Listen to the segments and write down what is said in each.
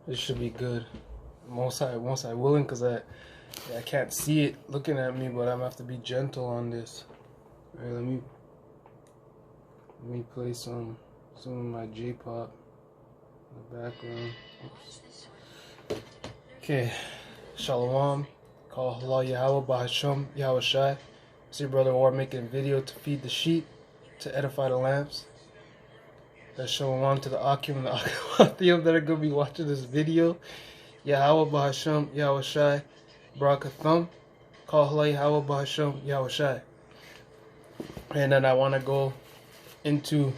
It should be good. Most I willing, because I can't see it looking at me, but I'm gonna have to be gentle on this. All right, let me play some of my J-pop in the background. Oops. Okay, Shalom. Call Allah Yahweh Bahasham Yahweh Shai. See brother War making a video to feed the sheep, to edify the lambs. That's Shalom to the Akim and the Akim that are gonna be watching this video. Yahweh Bahasham Yahweh Shai. Barakathum. Call Allah Yahweh Bahasham Yahweh Shai. And then I want to go into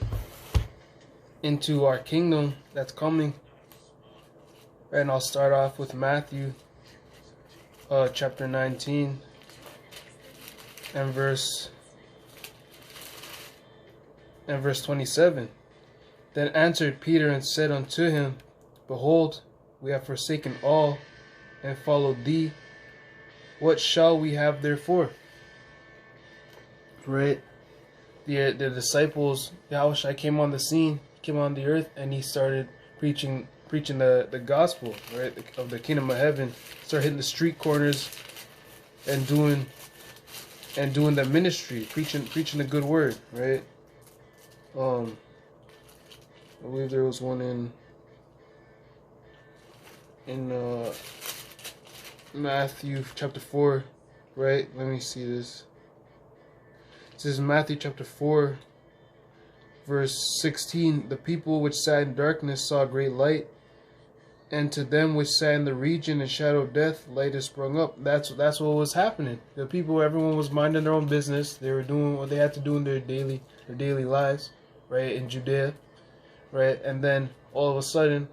our kingdom that's coming. And I'll start off with Matthew chapter 19 and verse 27. Then answered Peter and said unto him, Behold, we have forsaken all and followed thee. What shall we have therefore? Right? The disciples, Yahushua came on the scene, came on the earth, and he started preaching the gospel, right, of the kingdom of heaven. Started hitting the street corners and doing the ministry, preaching the good word, right? I believe there was one in Matthew chapter 4, right? Let me see this. It says Matthew chapter 4, verse 16, the people which sat in darkness saw great light, and to them which sat in the region and shadow of death, light has sprung up. That's what was happening. The people, everyone was minding their own business. They were doing what they had to do in their daily lives, right, in Judea, right? And then all of a sudden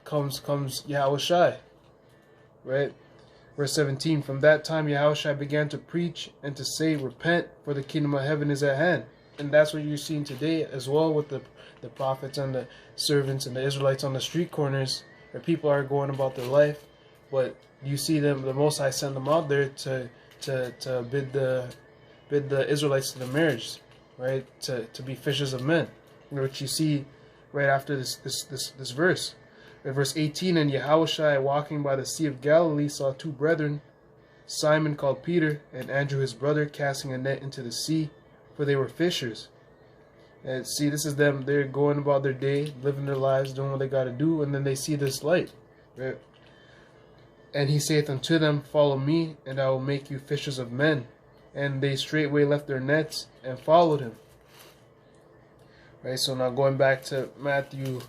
comes Yahushua, right? Verse 17, from that time Yahushua began to preach and to say, Repent, for the kingdom of heaven is at hand. And that's what you're seeing today as well with the prophets and the servants and the Israelites on the street corners, where people are going about their life. But you see them, the Most High send them out there to bid the Israelites to the marriage, right? To be fishers of men, which you see right after this verse. In verse 18, and Yahushua, walking by the Sea of Galilee, saw two brethren, Simon called Peter, and Andrew his brother, casting a net into the sea, for they were fishers. And see, this is them. They're going about their day, living their lives, doing what they got to do, and then they see this light, right? And he saith unto them, Follow me, and I will make you fishers of men. And they straightway left their nets and followed him. Right. So now going back to Matthew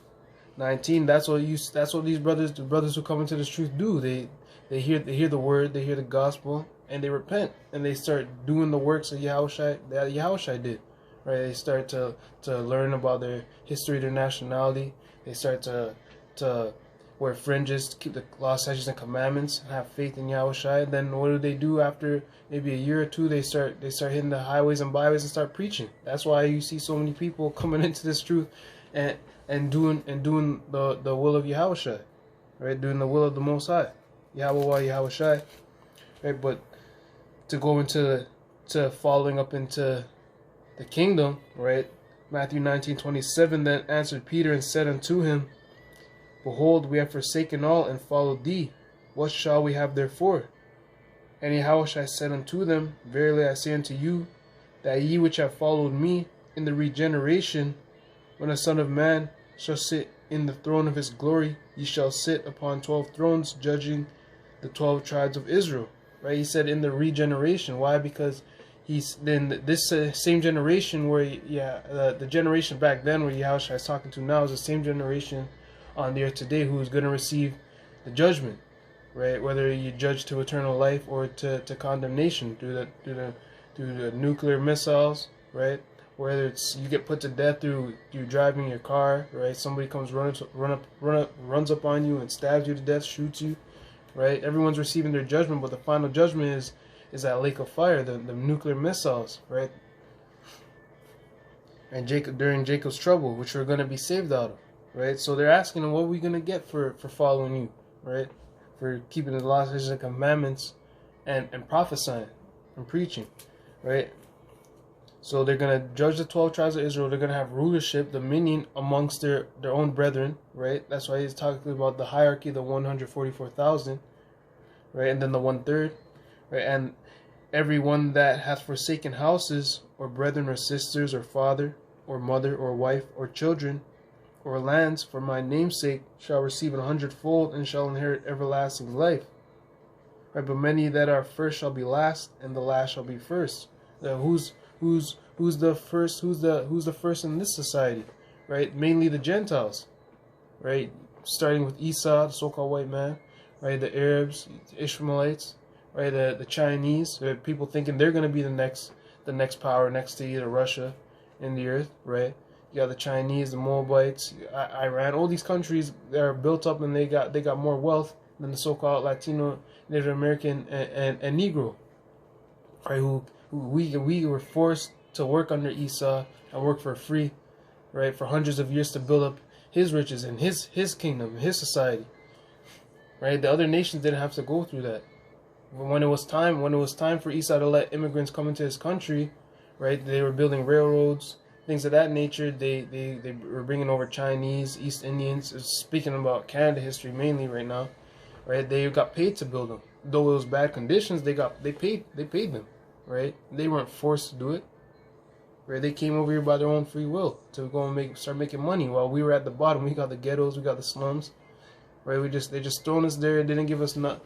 19, that's what these brothers, the brothers who come into this truth, do. They hear the word, they hear the gospel, and they repent, and they start doing the works of Yahushua that Yahushua did. Right? They start to learn about their history, their nationality. They start to wear fringes, to keep the law, statutes, and commandments, have faith in Yahushua. And then what do after maybe a year or two? They start hitting the highways and byways and start preaching. That's why you see so many people coming into this truth and doing the will of Yahushua, right? Doing the will of the Most High, Yahweh Yahushua, right? But to go into following up into the kingdom, right? Matthew 19:27. Then answered Peter and said unto him, Behold, we have forsaken all and followed thee. What shall we have therefore? And Yahushua said unto them, Verily I say unto you, that ye which have followed me in the regeneration, when the Son of Man shall sit in the throne of his glory, ye shall sit upon 12 thrones, judging the 12 tribes of Israel. Right? He said in the regeneration. Why? Because he's then this same generation where the generation back then where Yahushua is talking to now is the same generation on the earth today who is going to receive the judgment, right? Whether you judge to eternal life or to condemnation through the nuclear missiles, right? Whether it's you get put to death through driving your car, right? Somebody comes runs up on you and stabs you to death, shoots you, right? Everyone's receiving their judgment, but the final judgment is that lake of fire, the nuclear missiles, right? And during Jacob's trouble, which we're going to be saved out of, right? So they're asking him, what are we going to get for following you, right? For keeping the laws, statutes, and commandments and prophesying and preaching, right? So they're going to judge the 12 tribes of Israel. They're going to have rulership, dominion amongst their own brethren, right? That's why he's talking about the hierarchy, the 144,000, right? And then the 1/3, right? And everyone that hath forsaken houses, or brethren, or sisters, or father, or mother, or wife, or children, or lands, for my name's sake, shall receive 100-fold, and shall inherit everlasting life. Right? But many that are first shall be last, and the last shall be first. Who's the first? Who's the first in this society? Right? Mainly the Gentiles. Right? Starting with Esau, the so-called white man. Right? The Arabs, the Ishmaelites. Right? The Chinese. Right? People thinking they're going to be the next power next to either Russia in the earth. Right? You got the Chinese, the Moabites, Iran. All these countries that are built up and they got more wealth than the so-called Latino, Native American, and Negro. Right? Who we were forced to work under Esau and work for free, right, for hundreds of years to build up his riches and his kingdom, his society. Right? The other nations didn't have to go through that. When it was time for Esau to let immigrants come into his country, right, they were building railroads, things of that nature. They were bringing over Chinese, East Indians. Speaking about Canada history mainly right now, right? They got paid to build them. Though it was bad conditions, they paid them, right? They weren't forced to do it. Right? They came over here by their own free will to go and start making money. While we were at the bottom, we got the ghettos, we got the slums. Right? They just thrown us there. Didn't give us no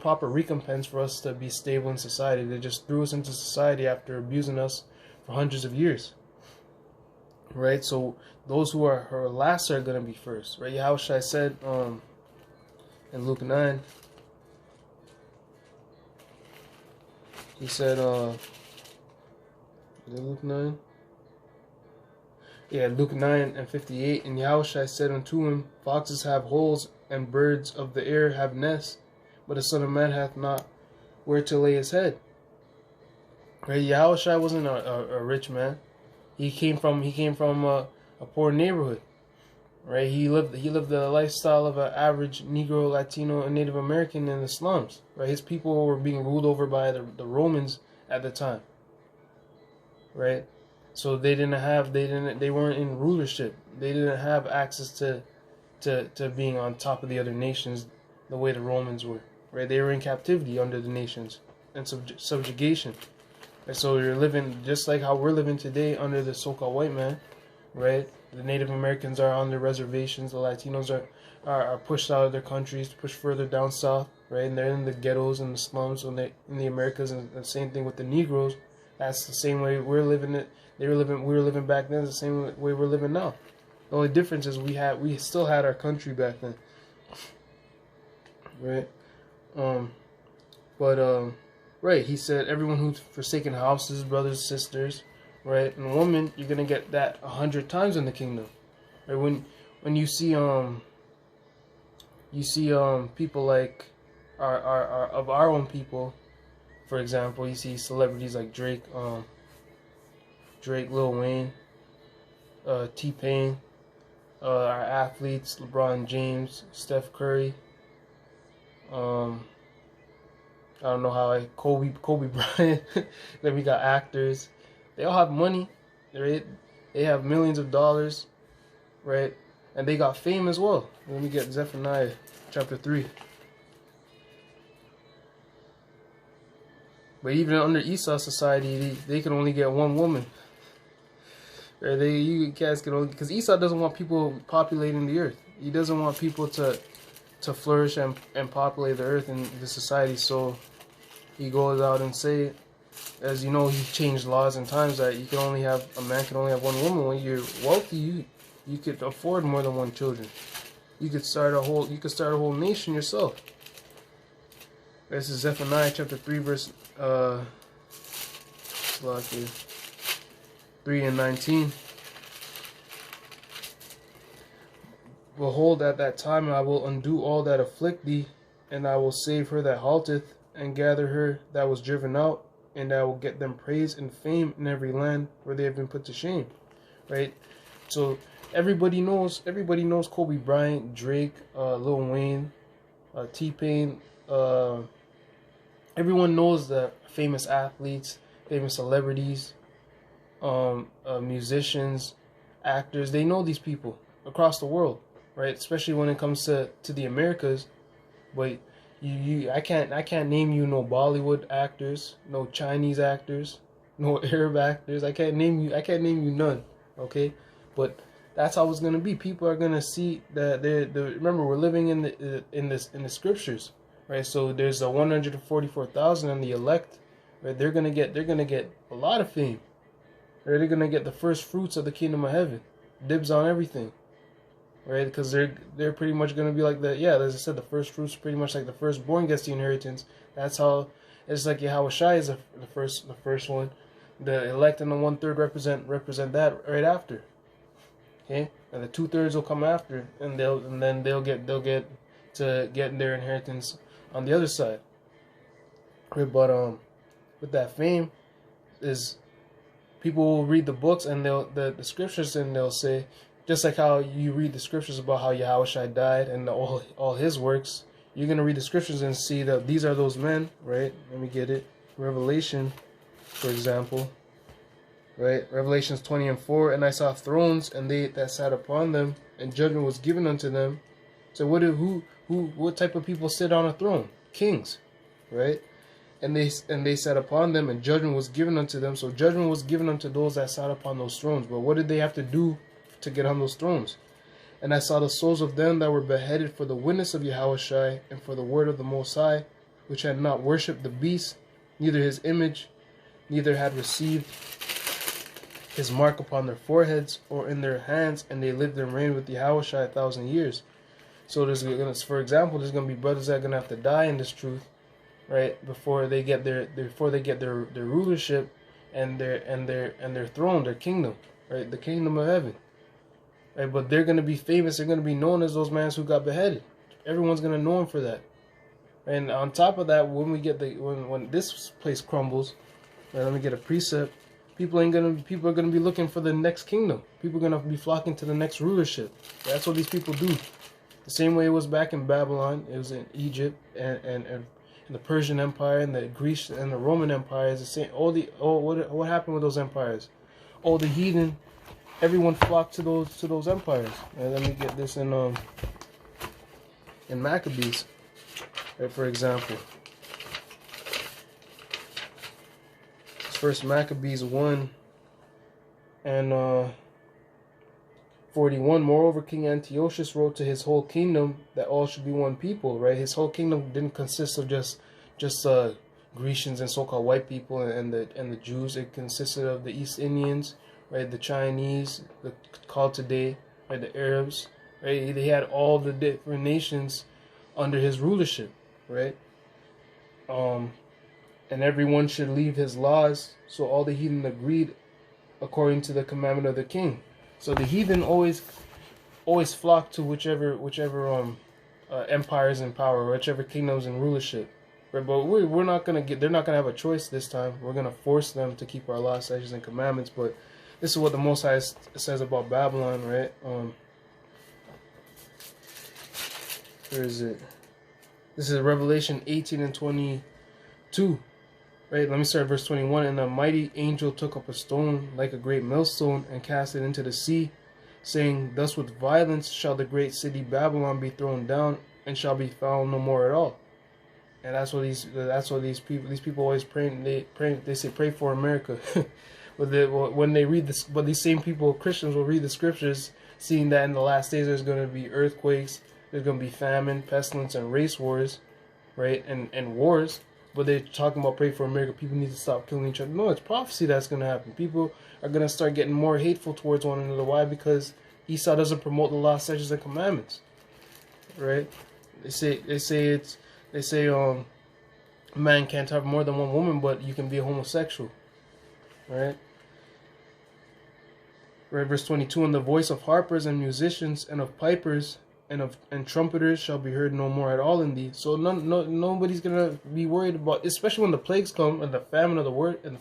proper recompense for us to be stable in society. They just threw us into society after abusing us for hundreds of years. Right? So those who are her last are gonna be first. Right? Yahushua said in Luke 9. He said is it Luke 9? Yeah, Luke 9:58. And Yahushua said unto him, foxes have holes, and birds of the air have nests, but the Son of Man hath not where to lay his head. Right? Yahushua wasn't a rich man. He came from a poor neighborhood. Right? He lived the lifestyle of an average Negro, Latino, and Native American in the slums. Right? His people were being ruled over by the Romans at the time. Right? So they weren't in rulership. They didn't have access to being on top of the other nations the way the Romans were. Right? They were in captivity under the nations and subjugation. And so you're living just like how we're living today under the so-called white man. Right? The Native Americans are on their reservations. The Latinos are pushed out of their countries, pushed further down south. Right? And they're in the ghettos and the slums in the Americas. And the same thing with the Negroes. That's the same way we're living it. We were living back then. The same way we're living now. The only difference is we still had our country back then. Right? Right. He said, everyone who's forsaken houses, brothers, sisters, right, and a woman, you're gonna get that 100 times in the kingdom. Right? When you see people like our of our own people. For example, you see celebrities like Drake, Lil Wayne, T-Pain, our athletes, LeBron James, Steph Curry. I don't know how Kobe Bryant. Then we got actors. They all have money, right? They have millions of dollars, right? And they got fame as well. Let me get Zephaniah chapter 3. But even under Esau society, they can only get one woman. Right? You guys can only, because Esau doesn't want people populating the earth. He doesn't want people to flourish and populate the earth and the society. So he goes out and say, as you know, he changed laws and times that a man can only have one woman. When you're wealthy, you could afford more than one children. You could start a whole nation yourself. This is Zephaniah chapter 3 verse 3 and 19. Behold, at that time I will undo all that afflict thee, and I will save her that halteth, and gather her that was driven out, and I will get them praise and fame in every land where they have been put to shame. Right? So everybody knows Kobe Bryant, Drake, Lil Wayne, T-Pain. Everyone knows the famous athletes. famous celebrities, musicians, actors. They know these people across the world, right? Especially when it comes to the Americas. But I can't name you no Bollywood actors, no Chinese actors, no Arab actors. I can't name you none. Okay, but that's how it's gonna be. People are gonna see that remember, we're living in the scriptures, right? So there's a 144,000 and the elect, right? They're gonna get a lot of fame. Right? They're gonna get the first fruits of the kingdom of heaven, dibs on everything, right? Because they're pretty much gonna be like as I said, the first fruits, pretty much like the firstborn gets the inheritance. That's how it's like Yahushua is the first one. The elect and the 1/3 represent that right after. Okay, and the 2/3 will come after, and then they'll get to get their inheritance on the other side. Right, but with that fame is people will read the books and the scriptures, and they'll say, just like how you read the scriptures about how Yahushua died and all his works, you're gonna read the scriptures and see that these are those men, right? Let me get it. Revelation, for example. Right, Revelations 20:4, and I saw thrones, and they that sat upon them, and judgment was given unto them. So what type of people sit on a throne? Kings, right? And they sat upon them, and judgment was given unto them. So judgment was given unto those that sat upon those thrones. But what did they have to do to get on those thrones? And I saw the souls of them that were beheaded for the witness of Yahushua and for the word of the Most High, which had not worshipped the beast, neither his image, neither had received his mark upon their foreheads or in their hands, and they lived and reigned with Yahushua 1,000 years. So for example, there's gonna be brothers that are gonna have to die in this truth, right? Before they get their rulership and their throne, their kingdom, right? The kingdom of heaven, right? But they're gonna be famous. They're gonna be known as those men who got beheaded. Everyone's gonna know them for that. And on top of that, when we get when this place crumbles, right, let me get a precept. People are gonna be looking for the next kingdom. People are gonna be flocking to the next rulership. That's what these people do. The same way it was back in Babylon, it was in Egypt and the Persian Empire and the Greece and the Roman Empire. Is the same. What happened with those empires? All the heathen, everyone flocked to those empires. And let me get this in Maccabees, right, for example. First Maccabees 1 and 41. Moreover, King Antiochus wrote to his whole kingdom that all should be one people. Right, his whole kingdom didn't consist of just Grecians and so-called white people and the Jews. It consisted of the East Indians, right, the Chinese, the called today, right, the Arabs. Right, they had all the different nations under his rulership. Right. And everyone should leave his laws. So all the heathen agreed according to the commandment of the king. So the heathen always flock to whichever empires in power, whichever kingdoms in rulership. Right? But we're not gonna they're not gonna have a choice this time. We're gonna force them to keep our laws, statutes, and commandments. But this is what the Most High says about Babylon, right? Where is it? This is Revelation 18 and 22. Right, let me start at verse 21. And the mighty angel took up a stone like a great millstone and cast it into the sea, saying, thus with violence shall the great city Babylon be thrown down, and shall be found no more at all. And that's what these people always pray. They say pray for America. When they read this, but these same people, Christians, will read the scriptures, seeing that in the last days there's going to be earthquakes, there's going to be famine, pestilence, and race wars, right, and wars. But they're talking about pray for America. People need to stop killing each other. No, it's prophecy that's going to happen. People are going to start getting more hateful towards one another. Why? Because Esau doesn't promote the law, statutes, and commandments. Right? They say a man can't have more than one woman, but you can be a homosexual. Right? Right, verse 22. And the voice of harpers and musicians and of pipers and trumpeters shall be heard no more at all in thee. So nobody's gonna be worried about, especially when the plagues come and the famine of the word and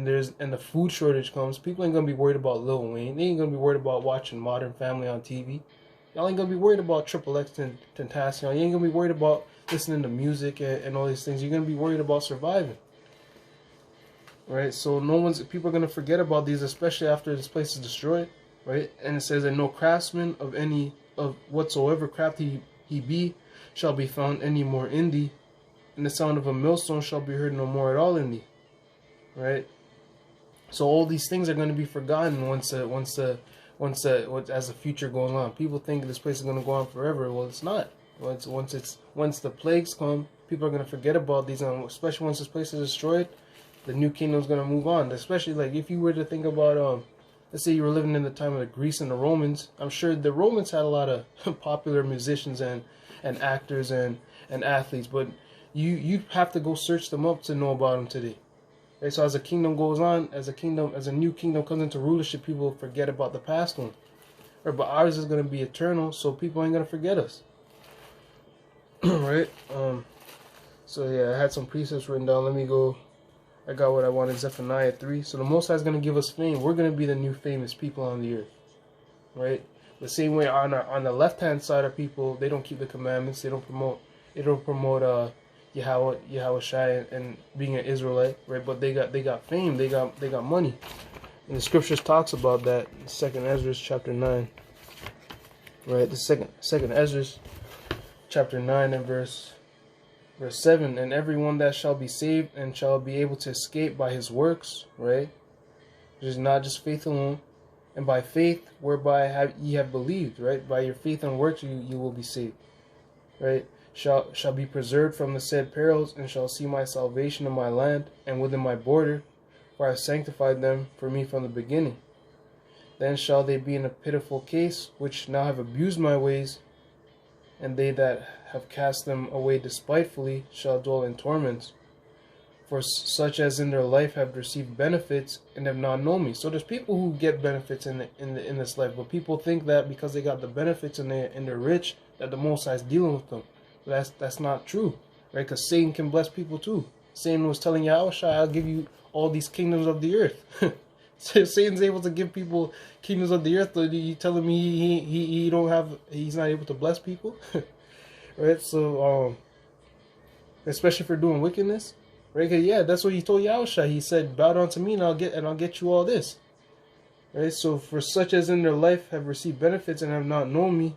the food shortage comes. People ain't gonna be worried about Lil Wayne. They ain't gonna be worried about watching Modern Family on TV. Y'all ain't gonna be worried about Triple X and Tentacion. You ain't gonna be worried about listening to music and all these things. You're gonna be worried about surviving. right? So people are gonna forget about these, especially after this place is destroyed, right? And it says that no craftsman of any of whatsoever craft he be shall be found any more in thee, and the sound of a millstone shall be heard no more at all in thee, right? So all these things are going to be forgotten once as the future goes on. People think this place is going to go on forever. Well, it's not. Once the plagues come, people are going to forget about these, and especially once this place is destroyed, the new kingdom is going to move on. Especially like if you were to think about let's say you were living in the time of the Greece and the Romans. I'm sure the Romans had a lot of popular musicians and actors and athletes, but you have to go search them up to know about them today. Right? So as a kingdom goes on, as a new kingdom comes into rulership, people forget about the past one. Right? But ours is going to be eternal, so people ain't going to forget us. Right? So yeah, I had some precepts written down. Let me go. I got what I wanted, Zephaniah 3. So the Most High is going to give us fame. We're going to be the new famous people on the earth. Right? The same way on the left-hand side of people, they don't keep the commandments. They don't promote Yahweh Shai and being an Israelite, right? But they got fame, they got money. And the scriptures talks about that in 2nd Ezra chapter 9. Right? The second Ezra chapter 9 and verse 7, and everyone that shall be saved and shall be able to escape by his works, right? It is not just faith alone, and by faith whereby ye have believed, right? By your faith and works you will be saved, right? Shall be preserved from the said perils, and shall see my salvation in my land and within my border, for I have sanctified them for me from the beginning. Then shall they be in a pitiful case, which now have abused my ways, and they that have cast them away despitefully shall dwell in torments. For such as in their life have received benefits and have not known me. So there's people who get benefits in this life, but people think that because they got the benefits and they're rich, that the Most High is dealing with them. But that's not true, right? Because Satan can bless people too. Satan was telling Yahweh, I'll give you all these kingdoms of the earth. So Satan's able to give people kingdoms of the earth. You telling me he's not able to bless people, right? So especially for doing wickedness, right? 'Cause yeah, that's what he told Yahweh. He said, "Bow down to me, and I'll get you all this." Right? So for such as in their life have received benefits and have not known me,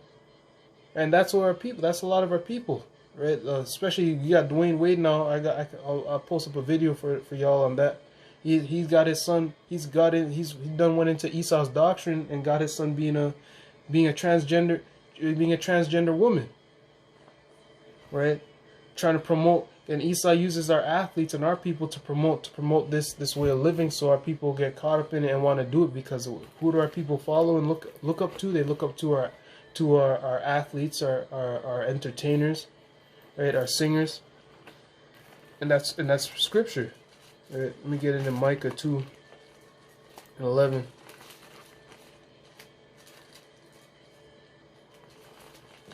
and that's what our people. That's a lot of our people, right? Especially you got Dwayne Wade now. I'll post up a video for y'all on that. He's got his son. He done went into Esau's doctrine and got his son being a transgender woman, right? Trying to promote, and Esau uses our athletes and our people to promote this way of living, so our people get caught up in it and want to do it because who do our people follow and look up to? They look up to our athletes, our entertainers, right? Our singers, and that's scripture. Right, let me get into Micah 2 and 11.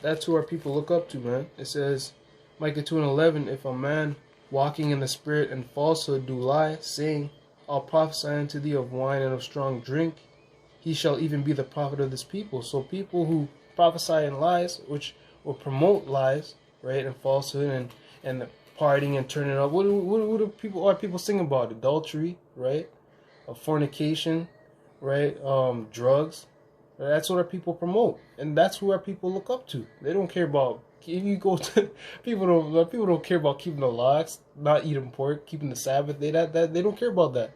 That's who our people look up to, man. It says, Micah 2 and 11, if a man walking in the spirit and falsehood do lie, saying, I'll prophesy unto thee of wine and of strong drink, he shall even be the prophet of this people. So people who prophesy in lies, which will promote lies, right, and falsehood and the partying and turning up. What do people sing about? Adultery, right? Fornication, right? Drugs. That's what our people promote, and that's who our people look up to. They don't care about if you go to people don't care about keeping the laws, not eating pork, keeping the Sabbath. They don't care about that,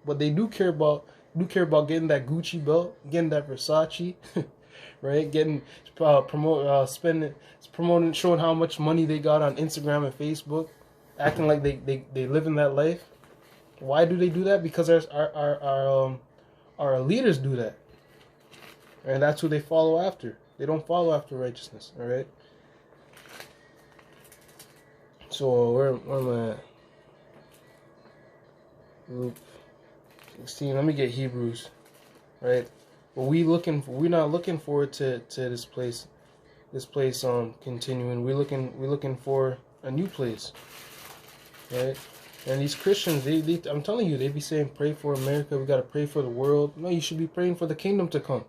but they do care about getting that Gucci belt, getting that Versace, right? Getting promoting, showing how much money they got on Instagram and Facebook, acting like they live in that life. Why do they do that? Because our leaders do that, and that's who they follow after. They don't follow after righteousness. All right. So where am I at? Luke 16. Let me get Hebrews, right? But we're not looking forward to this place continuing. We're looking for a new place, right? And these Christians, I'm telling you, they be saying pray for America, we gotta pray for the world. No, you should be praying for the kingdom to come.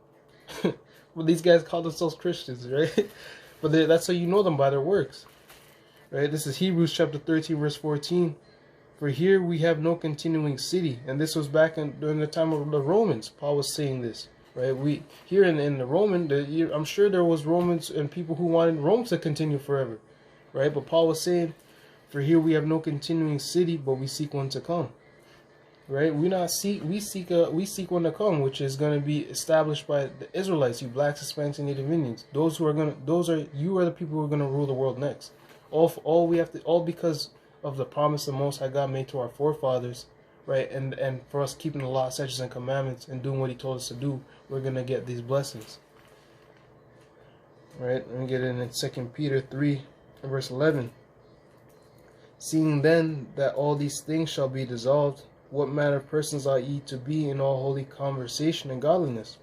Well, these guys call themselves Christians, right? But that's how you know them, by their works, right? This is Hebrews chapter 13 verse 14. For here we have no continuing city. And this was back during the time of the Romans. Paul was saying this, right? We here in the Roman, I'm sure there was Romans and people who wanted Rome to continue forever, right? But Paul was saying, for here we have no continuing city, but we seek one to come, right? We seek one to come, which is going to be established by the Israelites, you blacks, Hispanics, and Native Indians. You are the people who are going to rule the world next. All because of the promise the Most High God made to our forefathers, right? And for us keeping the law, statutes, and commandments and doing what He told us to do, we're gonna get these blessings, right? Let me get in 2 Peter 3, verse 11. Seeing then that all these things shall be dissolved, what manner of persons ought ye to be in all holy conversation and godliness?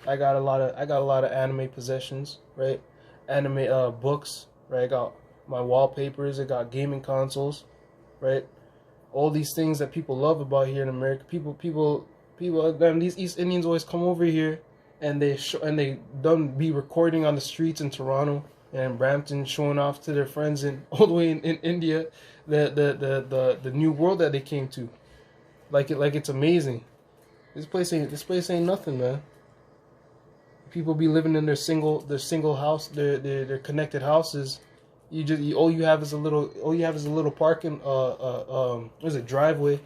I got a lot of anime possessions, right? Anime books, right? I got my wallpapers, I got gaming consoles, right? All these things that people love about here in America. People. These East Indians always come over here, and they done be recording on the streets in Toronto and Brampton, showing off to their friends all the way in India, the new world that they came to, like it's amazing. This place ain't nothing, man. People be living in their single house, their connected houses. All you have is a little parking what is it, driveway,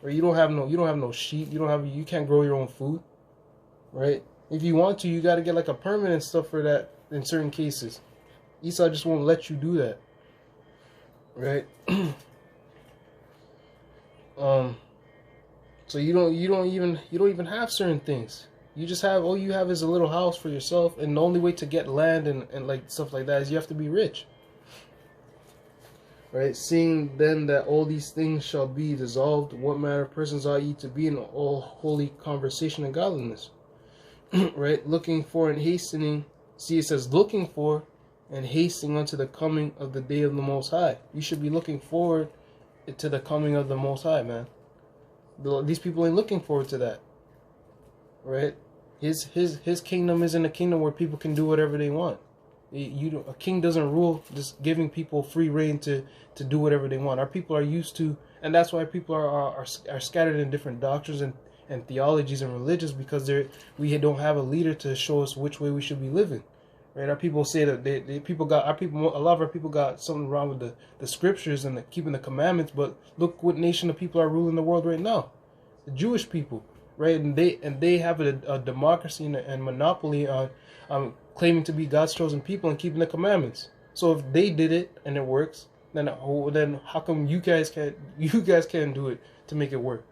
where you don't have no sheep, you can't grow your own food, right? If you want to, you got to get like a permit and stuff for that in certain cases. Esau just won't let you do that, right? So you don't even have certain things. All you have is a little house for yourself, and the only way to get land and like stuff like that is you have to be rich. Right, seeing then that all these things shall be dissolved, what manner of persons ought ye to be in all holy conversation and godliness? Right, looking for and hastening. See, it says looking for and hastening unto the coming of the day of the Most High. You should be looking forward to the coming of the Most High, man. These people ain't looking forward to that. Right, his kingdom isn't a kingdom where people can do whatever they want. A king doesn't rule just giving people free reign to do whatever they want. Our people are used to, and that's why people are scattered in different doctrines and theologies and religions, because we don't have a leader to show us which way we should be living. Right? Our people say that a lot of our people got something wrong with the scriptures and keeping the commandments. But look what nation of people are ruling the world right now, the Jewish people, right? And they have a democracy and monopoly on claiming to be God's chosen people and keeping the commandments. So if they did it and it works, then how come you guys can't do it to make it work?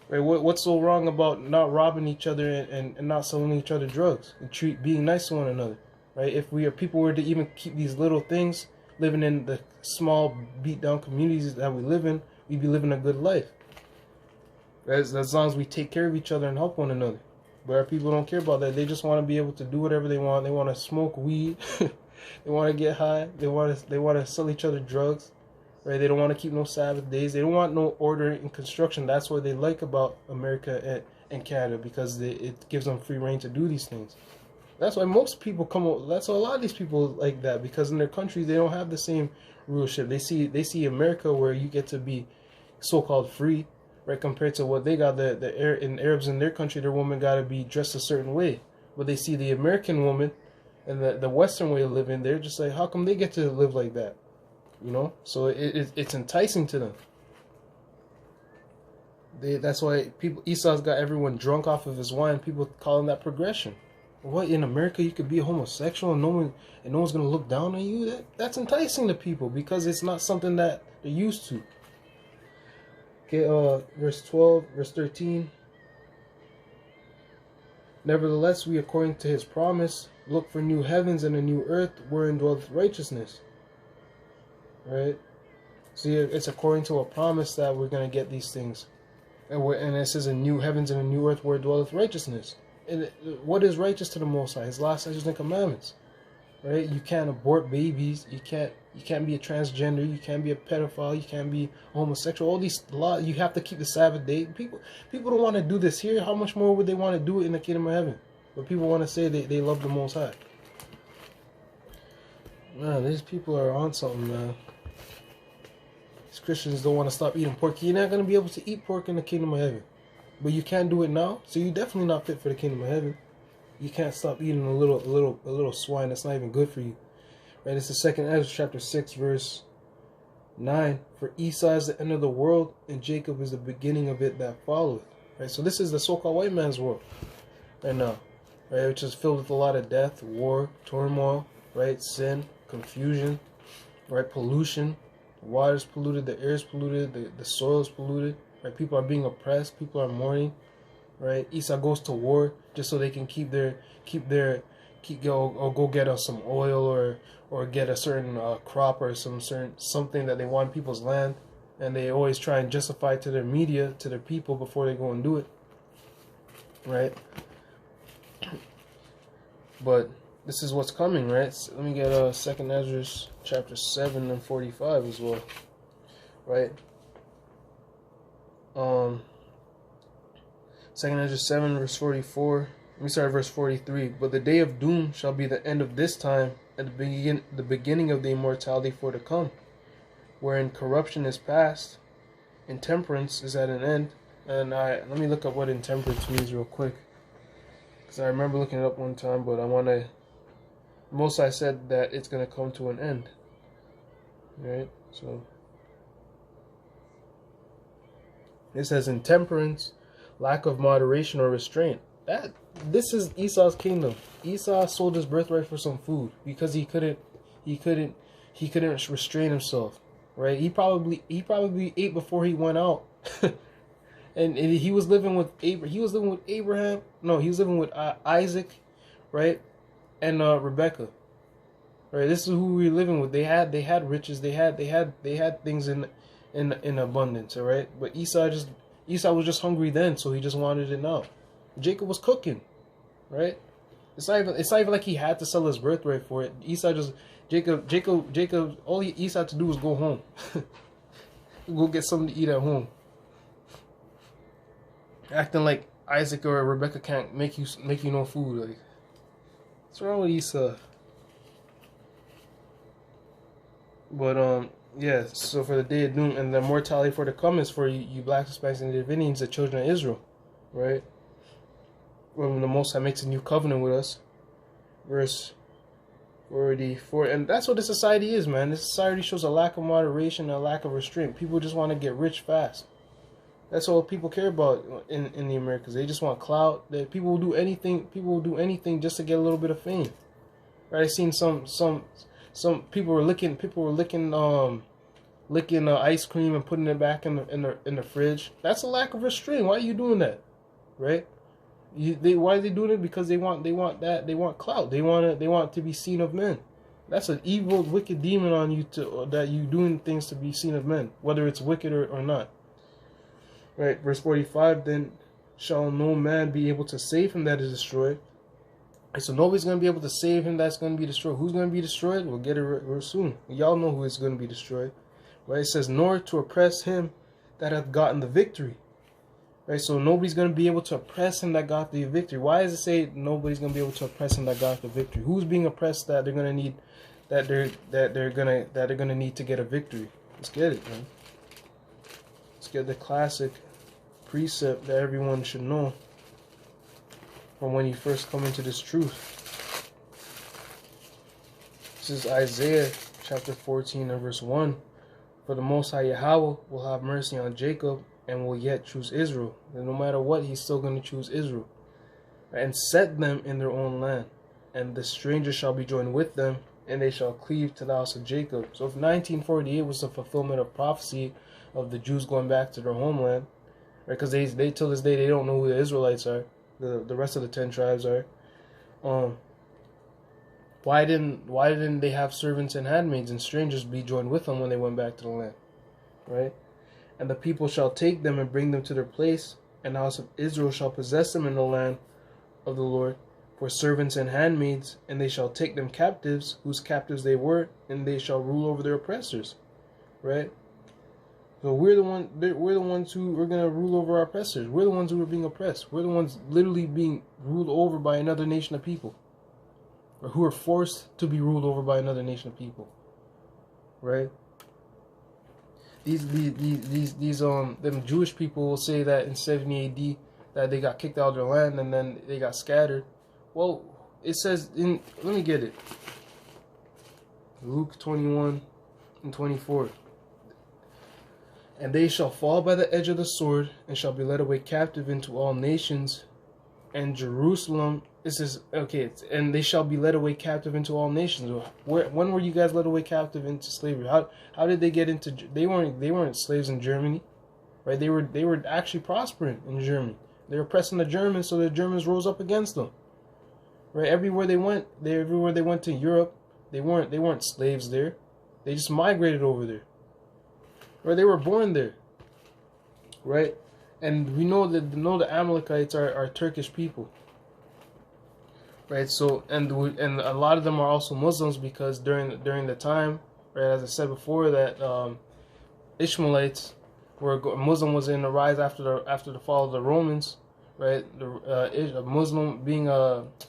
Right? What's so wrong about not robbing each other and not selling each other drugs and being nice to one another? Right? If people were to even keep these little things, living in the small beat down communities that we live in, we'd be living a good life. As long as we take care of each other and help one another. But our people don't care about that. They just want to be able to do whatever they want. They want to smoke weed. They want to get high. They want to sell each other drugs. Right? They don't want to keep no Sabbath days. They don't want no order in construction. That's what they like about America and Canada, because it gives them free reign to do these things. That's why most people that's why a lot of these people like that, because in their countries they don't have the same rulership. They see America where you get to be so-called free. Right, compared to what they got, in Arabs in their country, their woman got to be dressed a certain way. But they see the American woman and the Western way of living, they're just like, how come they get to live like that? You know, so it's enticing to them. That's why Esau's got everyone drunk off of his wine. People call him that progression. What, in America you could be a homosexual and no one's gonna look down on you? That's enticing to people because it's not something that they're used to. Okay, verse 12, verse 13. Nevertheless, we, according to his promise, look for new heavens and a new earth wherein dwelleth righteousness. Right? See, it's according to a promise that we're going to get these things. And it says a new heavens and a new earth where dwelleth righteousness. And what is righteous to the Most High? His law, statutes, and commandments. Right? You can't abort babies. You can't be a transgender. You can't be a pedophile. You can't be a homosexual. All these laws. You have to keep the Sabbath day. People don't want to do this here. How much more would they want to do it in the kingdom of heaven? But people want to say they love the Most High. Man, these people are on something, man. These Christians don't want to stop eating pork. You're not going to be able to eat pork in the kingdom of heaven. But you can't do it now, so you're definitely not fit for the kingdom of heaven. You can't stop eating a little swine that's not even good for you. Right? It's the second Ezra chapter 6 verse 9. For Esau is the end of the world, and Jacob is the beginning of it that followeth. Right? So this is the so-called white man's world right now. Right? Which is filled with a lot of death, war, turmoil, right? Sin, confusion, right? Pollution. The water is polluted, the air is polluted, the soil is polluted. Right? People are being oppressed, people are mourning. Right? Esau goes to war just so they can go get some oil or get a certain crop or something that they want in people's land, and they always try and justify to their media, to their people, before they go and do it. Right? But this is what's coming, right? So let me get 2nd Ezra chapter 7 and 45 as well. Right? 2nd Ezra 7 verse 44. Let me start at verse 43. But the day of doom shall be the end of this time, and the beginning of the immortality for to come, wherein corruption is past, intemperance is at an end. And let me look up what intemperance means real quick, because I remember looking it up one time, but most I said that it's going to come to an end. Right? So it says intemperance, lack of moderation or restraint. This is Esau's kingdom. Esau sold his birthright for some food because he couldn't restrain himself. Right? He probably ate before he went out. and he was living with Abraham. No, he was living with Isaac, right? And Rebecca. Right? This is who we were living with. They had riches. They had things in abundance, all right? But Esau was just hungry then, so he just wanted it now. Jacob was cooking, right? It's not even like he had to sell his birthright for it. Jacob, all Esau had to do was go home. Go get something to eat at home. Acting like Isaac or Rebecca can't make you no food. Like, what's wrong with Esau? But yeah, so for the day of doom and the mortality for the come is for you blacks, Hispanics, and Indians, the children of Israel, right? When the Most High makes a new covenant with us, verse 44, and that's what the society is, man. This society shows a lack of moderation, a lack of restraint. People just want to get rich fast. That's all people care about in the Americas. They just want clout. That people will do anything. People will do anything just to get a little bit of fame. Right? I seen some people were licking ice cream and putting it back in the fridge. That's a lack of restraint. Why are you doing that? Right? Why are they doing it? Because they want clout. They want to be seen of men. That's an evil, wicked demon on you that you doing things to be seen of men, whether it's wicked or not. Right, verse 45. Then shall no man be able to save him that is destroyed. And so nobody's going to be able to save him that's going to be destroyed. Who's going to be destroyed? We'll get it real soon. Y'all know who is going to be destroyed. Right? It says, nor to oppress him that hath gotten the victory. Right? So nobody's going to be able to oppress him that got the victory. Why does it say nobody's going to be able to oppress him that got the victory? Who's being oppressed that they're going to need that they're going to need to get a victory? Let's get it, man. Let's get the classic precept that everyone should know from when you first come into this truth. This is Isaiah chapter 14 and verse 1. For the Most High Yahweh will have mercy on Jacob and will yet choose Israel. And no matter what, he's still going to choose Israel. And set them in their own land. And the stranger shall be joined with them, and they shall cleave to the house of Jacob. So if 1948 was the fulfillment of prophecy of the Jews going back to their homeland, right? Because they till this day they don't know who the Israelites are. The rest of the 10 tribes are. Why didn't they have servants and handmaids and strangers be joined with them when they went back to the land, right? And the people shall take them and bring them to their place, and the house of Israel shall possess them in the land of the Lord for servants and handmaids, and they shall take them captives, whose captives they were, and they shall rule over their oppressors, right? So we're the ones who are going to rule over our oppressors. We're the ones who are being oppressed. We're the ones literally being ruled over by another nation of people, or who are forced to be ruled over by another nation of people, right? them Jewish people will say that in 70 AD that they got kicked out of their land and then they got scattered. Well, it says let me get it. Luke 21:24. And they shall fall by the edge of the sword and shall be led away captive into all nations, and Jerusalem. This is okay. And they shall be led away captive into all nations. When were you guys led away captive into slavery? How did they get into? They weren't slaves in Germany, right? They were actually prospering in Germany. They were oppressing the Germans, so the Germans rose up against them. Right? Everywhere they went to Europe, they weren't slaves there. They just migrated over there. Right? They were born there. Right? And we know that the Amalekites are Turkish people. Right? So and a lot of them are also Muslims because during the time, right, as I said before, that Ishmaelites Muslim was in the rise after the fall of the Romans. Right,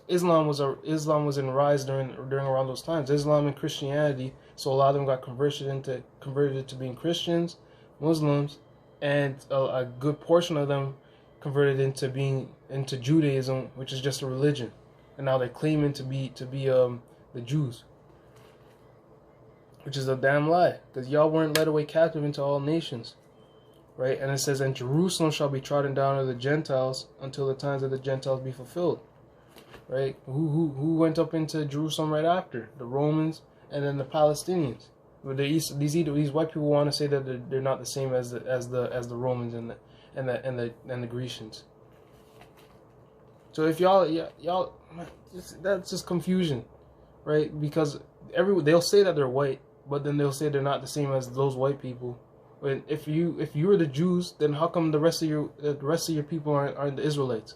Islam was in rise during around those times. Islam and Christianity, so a lot of them got converted into being Christians, Muslims, and a good portion of them converted into Judaism, which is just a religion, and now they're claiming to be the Jews, which is a damn lie, because y'all weren't led away captive into all nations. Right, and it says, and Jerusalem shall be trodden down of the Gentiles until the times of the Gentiles be fulfilled. Right, who went up into Jerusalem right after? The Romans and then the Palestinians. But these white people want to say that they're not the same as the Romans and the Grecians. So if y'all that's just confusion, right? Because they'll say that they're white, but then they'll say they're not the same as those white people. If you were the Jews, then how come the rest of your people aren't the Israelites?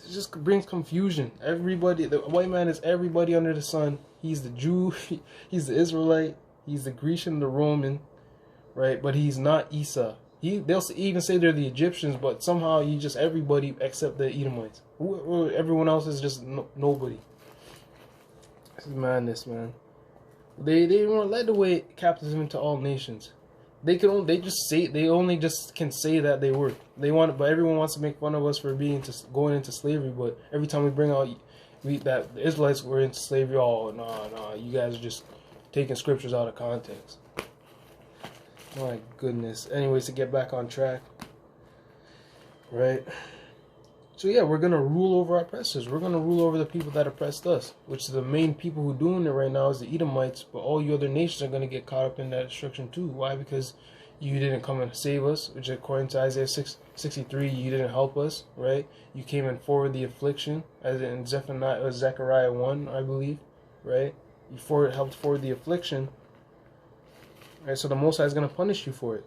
It just brings confusion. Everybody, the white man is everybody under the sun. He's the Jew, he's the Israelite, he's the Grecian, the Roman, right? But he's not Esau. They'll even say they're the Egyptians, but somehow you just everybody except the Edomites. Everyone else is just nobody. This is madness, man. They weren't led away captives into all nations. They only can say that they were. But everyone wants to make fun of us for going into slavery. But every time we bring out that the Israelites were into slavery, oh no, you guys are just taking scriptures out of context. My goodness. Anyways, to get back on track, right? So yeah, we're gonna rule over our oppressors. We're gonna rule over the people that oppressed us, which is the main people who are doing it right now is the Edomites. But all you other nations are gonna get caught up in that destruction too. Why? Because you didn't come and save us, which according to Isaiah 6:63, you didn't help us, right? You came and forward the affliction, as in Zechariah 1, I believe, right? You helped forward the affliction, right? So the Most High is gonna punish you for it.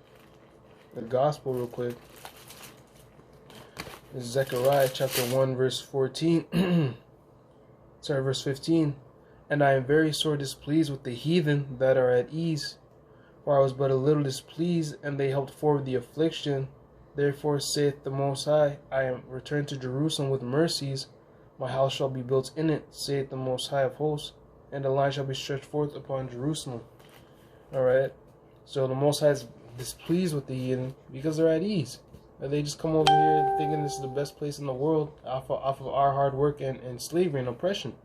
The gospel, real quick. Zechariah chapter 1 verse 14 verse 15. And I am very sore displeased with the heathen that are at ease, for I was but a little displeased, and they helped forward the affliction. Therefore saith the Most High, I am returned to Jerusalem with mercies, my house shall be built in it, saith the Most High of hosts, and the line shall be stretched forth upon Jerusalem. Alright, so the Most High is displeased with the heathen because they're at ease. They just come over here thinking this is the best place in the world off of our hard work and slavery and oppression.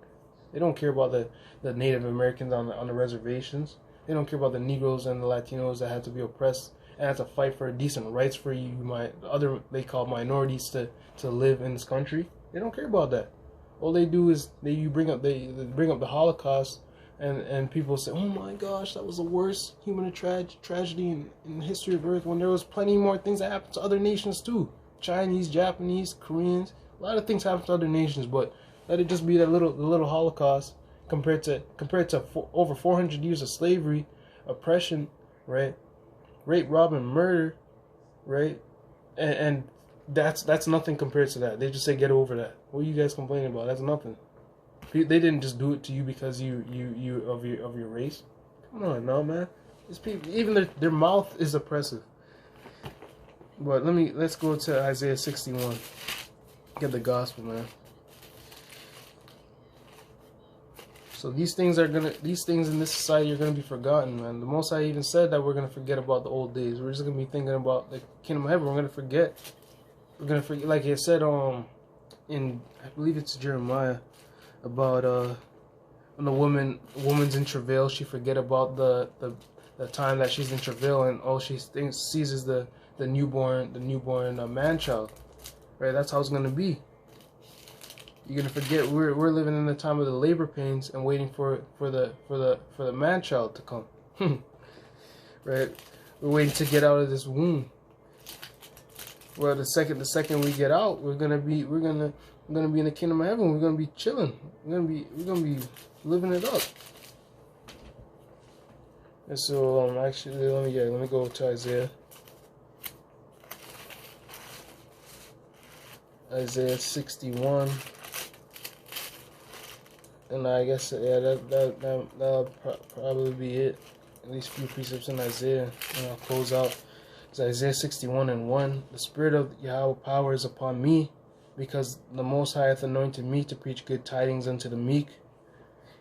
They don't care about the Native Americans on the reservations. They don't care about the Negroes and the Latinos that had to be oppressed and had to fight for decent rights for they call minorities to live in this country. They don't care about that. All they do is they bring up the Holocaust, and people say, oh my gosh, that was the worst human tragedy in the history of Earth, when there was plenty more things that happened to other nations too. Chinese, Japanese, Koreans, a lot of things happen to other nations, but let it just be that little Holocaust compared to over 400 years of slavery, oppression, right? Rape, rob, and murder, right? And that's nothing compared to that. They just say get over that. What are you guys complaining about? That's nothing. They didn't just do it to you because you of your race. Come on, no man. These people, even their mouth is oppressive. But let's go to Isaiah 61. Get the gospel, man. So these things in this society are gonna be forgotten, man. The Most High even said that we're gonna forget about the old days. We're just gonna be thinking about the kingdom of heaven. We're gonna forget. We're gonna forget, like it said in I believe it's Jeremiah about when the woman's in travail, she forget about the time that she's in travail, and all she sees is the newborn man child. Right? That's how it's gonna be. You're gonna forget we're living in the time of the labor pains and waiting for the man child to come. Right? We're waiting to get out of this womb. Well, the second we get out, we're gonna be in the kingdom of heaven. We're gonna be chilling. We're gonna be living it up. And so actually let me go to Isaiah. Isaiah 61. And I guess that'll probably be it. At least a few precepts in Isaiah, and I'll close out. It's Isaiah 61:1. The Spirit of Yahweh power is upon me, because the Most High hath anointed me to preach good tidings unto the meek.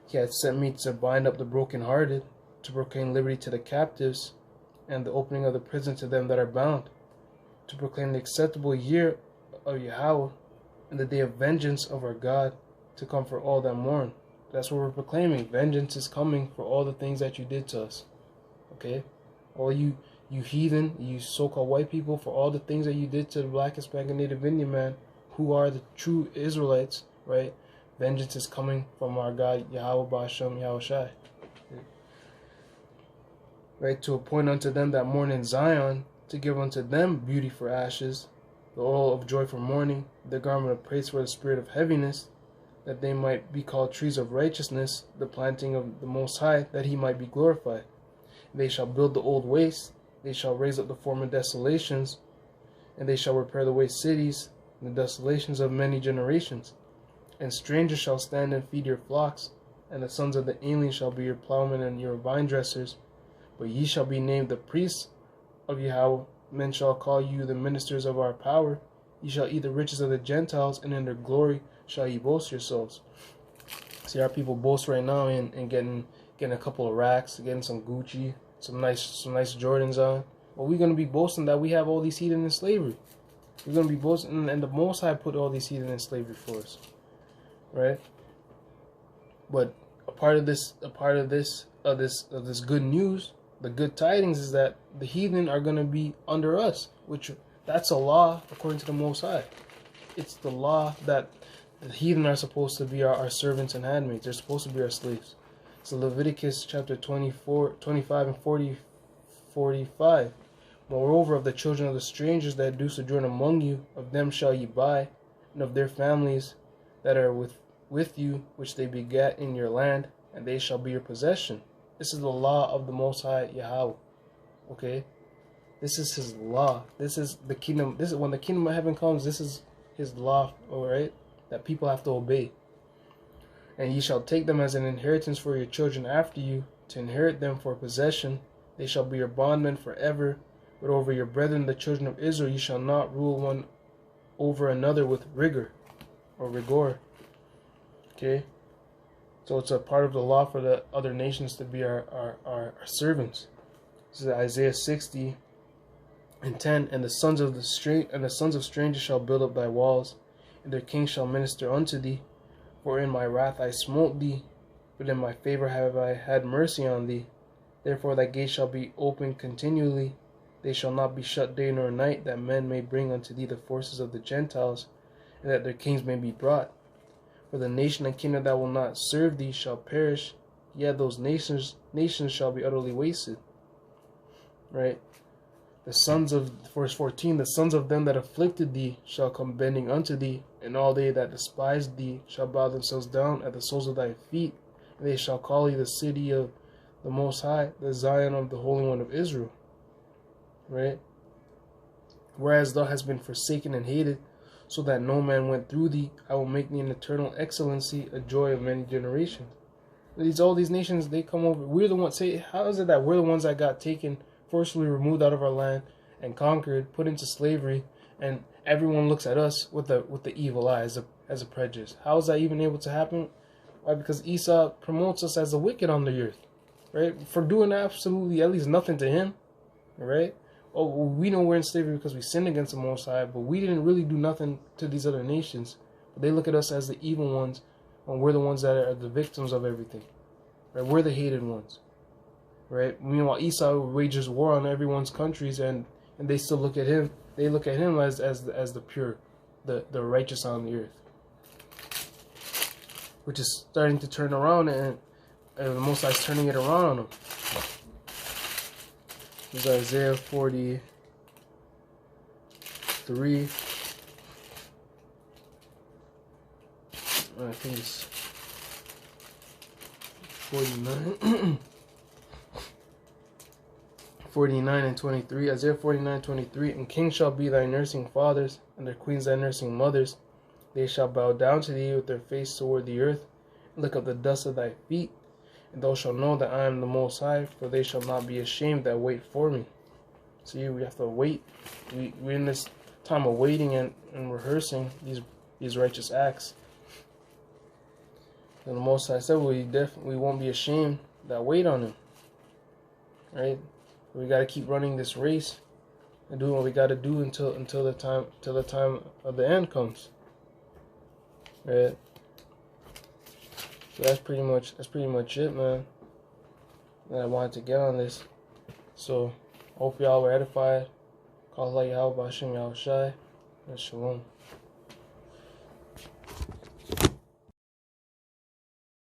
He hath sent me to bind up the brokenhearted, to proclaim liberty to the captives, and the opening of the prison to them that are bound, to proclaim the acceptable year of Yahweh, and the day of vengeance of our God, to comfort all that mourn. That's what we're proclaiming. Vengeance is coming for all the things that you did to us. Okay? All you heathen, you so-called white people, for all the things that you did to the black, Hispanic, Native Indian man, who are the true Israelites, right? Vengeance is coming from our God, Yahweh Ba'ashem Yahweh Shai. Right? To appoint unto them that mourn in Zion, to give unto them beauty for ashes, the oil of joy for mourning, the garment of praise for the spirit of heaviness, that they might be called trees of righteousness, the planting of the Most High, that he might be glorified. They shall build the old waste, they shall raise up the former desolations, and they shall repair the waste cities, the desolations of many generations. And strangers shall stand and feed your flocks, and the sons of the alien shall be your plowmen and your vine dressers. But ye shall be named the priests of Yahweh. Men shall call you the ministers of our power. Ye shall eat the riches of the Gentiles, and in their glory shall ye boast yourselves. See, our people boast right now in getting a couple of racks, getting some Gucci, some nice Jordans on. Well, we're gonna be boasting that we have all these heathen in slavery. We're gonna be boasting, and the Most High put all these heathen in slavery for us, right? But a part of this good news, the good tidings, is that the heathen are gonna be under us, which that's a law according to the Most High. It's the law that the heathen are supposed to be our servants and handmaids. They're supposed to be our slaves. So Leviticus chapter 24, 25 and 45. Moreover, of the children of the strangers that do sojourn among you, of them shall ye buy, and of their families that are with you, which they begat in your land, and they shall be your possession. This is the law of the Most High Yahweh. Okay? This is his law. This is the kingdom. This is when the kingdom of heaven comes. This is his law, all right, that people have to obey. And ye shall take them as an inheritance for your children after you, to inherit them for possession. They shall be your bondmen forever. But over your brethren, the children of Israel, ye shall not rule one over another with rigor or rigor. Okay? So it's a part of the law for the other nations to be our servants. This is Isaiah 60 and 10. And the sons of strangers shall build up thy walls, and their kings shall minister unto thee. For in my wrath I smote thee, but in my favor have I had mercy on thee. Therefore thy gates shall be open continually. They shall not be shut day nor night, that men may bring unto thee the forces of the Gentiles, and that their kings may be brought. For the nation and kingdom that will not serve thee shall perish, yet those nations shall be utterly wasted. Right? The sons of, verse 14, the sons of them that afflicted thee shall come bending unto thee, and all they that despised thee shall bow themselves down at the soles of thy feet, and they shall call thee the city of the Most High, the Zion of the Holy One of Israel. Right? Whereas thou hast been forsaken and hated, so that no man went through thee, I will make thee an eternal excellency, a joy of many generations. All these nations, they come over. We're the ones. Say, how is it that we're the ones that got taken, forcibly removed out of our land, and conquered, put into slavery, and everyone looks at us with the evil eye as a prejudice? How is that even able to happen? Why? Because Esau promotes us as the wicked on the earth, right? For doing absolutely at least nothing to him, right? Oh, well, we know we're in slavery because we sinned against the Most High, but we didn't really do nothing to these other nations. But they look at us as the evil ones, and we're the ones that are the victims of everything, right? We're the hated ones, right? Meanwhile, Esau wages war on everyone's countries, and they still look at him. They look at him as the pure, the righteous on the earth, which is starting to turn around, and the Most High is turning it around on them. This is Isaiah 43. I think it's 49. 49 and 23. Isaiah 49:23. And kings shall be thy nursing fathers, and their queens thy nursing mothers. They shall bow down to thee with their face toward the earth, and lick up the dust of thy feet. And thou shalt know that I am the Most High, for they shall not be ashamed that wait for me. See, we have to wait. We're in this time of waiting and rehearsing these righteous acts. And the Most High said we won't be ashamed that wait on him. Right? We got to keep running this race and doing what we got to do until the time of the end comes. Right? So that's pretty much it, man. That I wanted to get on this. So hope y'all were edified. Call Allah Yahweh Bashim Yahushai. And Shalom.